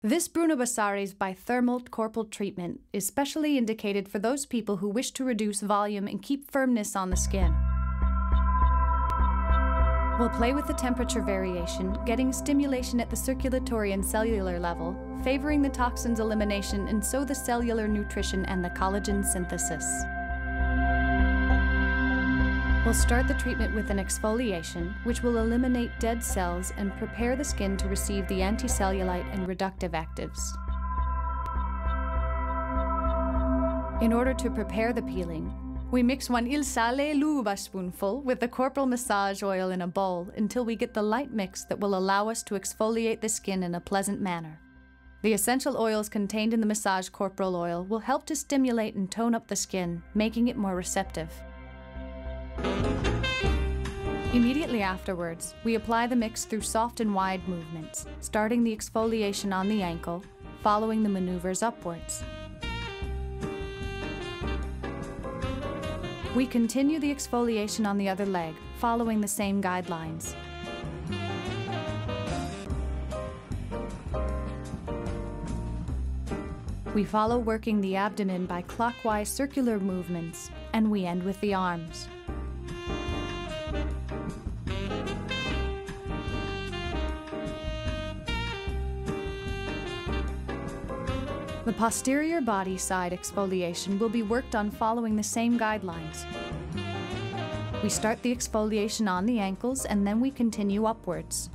This Bruno Bassaris bithermal corporal treatment is specially indicated for those people who wish to reduce volume and keep firmness on the skin. We'll play with the temperature variation, getting stimulation at the circulatory and cellular level, favoring the toxins elimination and so the cellular nutrition and the collagen synthesis. We'll start the treatment with an exfoliation, which will eliminate dead cells and prepare the skin to receive the anticellulite and reductive actives. In order to prepare the peeling, we mix 1 il sale l'uva spoonful with the corporal massage oil in a bowl until we get the light mix that will allow us to exfoliate the skin in a pleasant manner. The essential oils contained in the massage corporal oil will help to stimulate and tone up the skin, making it more receptive. Immediately afterwards, we apply the mix through soft and wide movements, starting the exfoliation on the ankle, following the maneuvers upwards. We continue the exfoliation on the other leg, following the same guidelines. We follow working the abdomen by clockwise circular movements, and we end with the arms. The posterior body side exfoliation will be worked on following the same guidelines. We start the exfoliation on the ankles and then we continue upwards.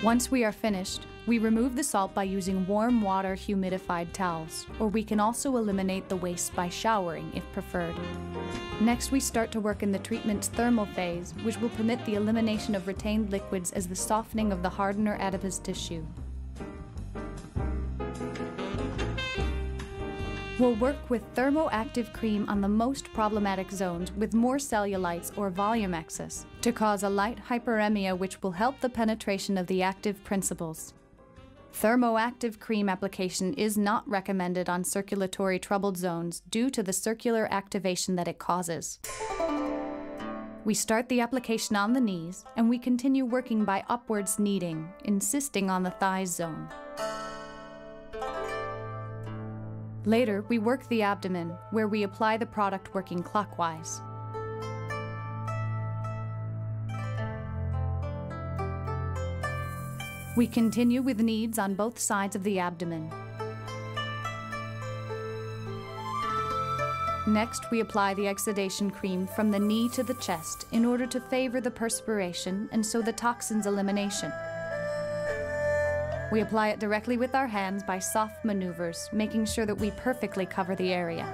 Once we are finished, we remove the salt by using warm water humidified towels, or we can also eliminate the waste by showering if preferred. Next, we start to work in the treatment's thermal phase, which will permit the elimination of retained liquids as the softening of the hardener adipose tissue. We'll work with thermoactive cream on the most problematic zones with more cellulites or volume excess to cause a light hyperemia, which will help the penetration of the active principles. Thermoactive cream application is not recommended on circulatory troubled zones due to the circular activation that it causes. We start the application on the knees and we continue working by upwards kneading, insisting on the thighs zone. Later, we work the abdomen, where we apply the product working clockwise. We continue with kneads on both sides of the abdomen. Next, we apply the exudation cream from the knee to the chest in order to favor the perspiration and so the toxins elimination. We apply it directly with our hands by soft maneuvers, making sure that we perfectly cover the area.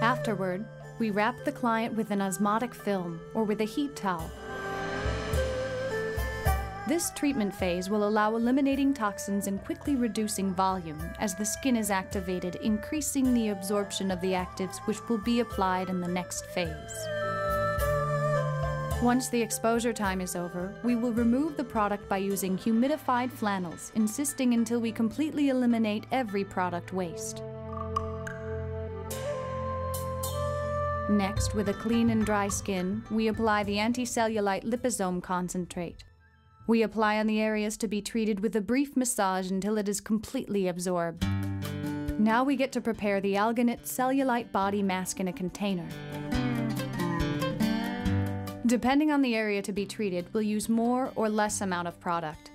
Afterward, we wrap the client with an osmotic film or with a heat towel. This treatment phase will allow eliminating toxins and quickly reducing volume as the skin is activated, increasing the absorption of the actives which will be applied in the next phase. Once the exposure time is over, we will remove the product by using humidified flannels, insisting until we completely eliminate every product waste. Next, with a clean and dry skin, we apply the anticellulite liposome concentrate. We apply on the areas to be treated with a brief massage until it is completely absorbed. Now we get to prepare the Alginate cellulite body mask in a container. Depending on the area to be treated, we'll use more or less amount of product.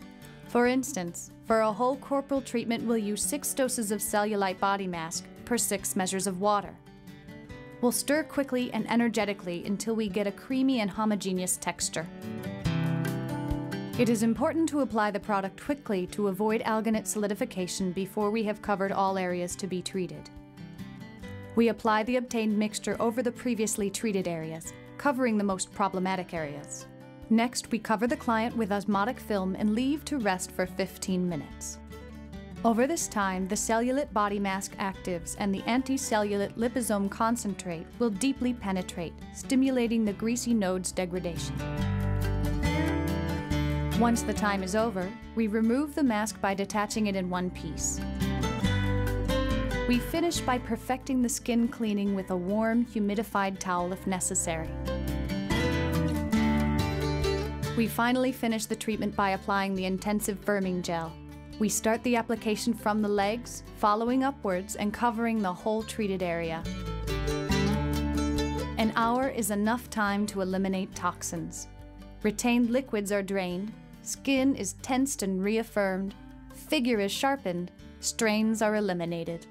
For instance, for a whole corporal treatment, we'll use 6 doses of cellulite body mask per 6 measures of water. We'll stir quickly and energetically until we get a creamy and homogeneous texture. It is important to apply the product quickly to avoid alginate solidification before we have covered all areas to be treated. We apply the obtained mixture over the previously treated areas, covering the most problematic areas. Next, we cover the client with osmotic film and leave to rest for 15 minutes. Over this time, the cellulite body mask actives and the anticellulite liposome concentrate will deeply penetrate, stimulating the greasy nodes degradation. Once the time is over, we remove the mask by detaching it in one piece. We finish by perfecting the skin cleaning with a warm, humidified towel if necessary. We finally finish the treatment by applying the intensive firming gel. We start the application from the legs, following upwards and covering the whole treated area. An hour is enough time to eliminate toxins. Retained liquids are drained, skin is tensed and reaffirmed, figure is sharpened, strains are eliminated.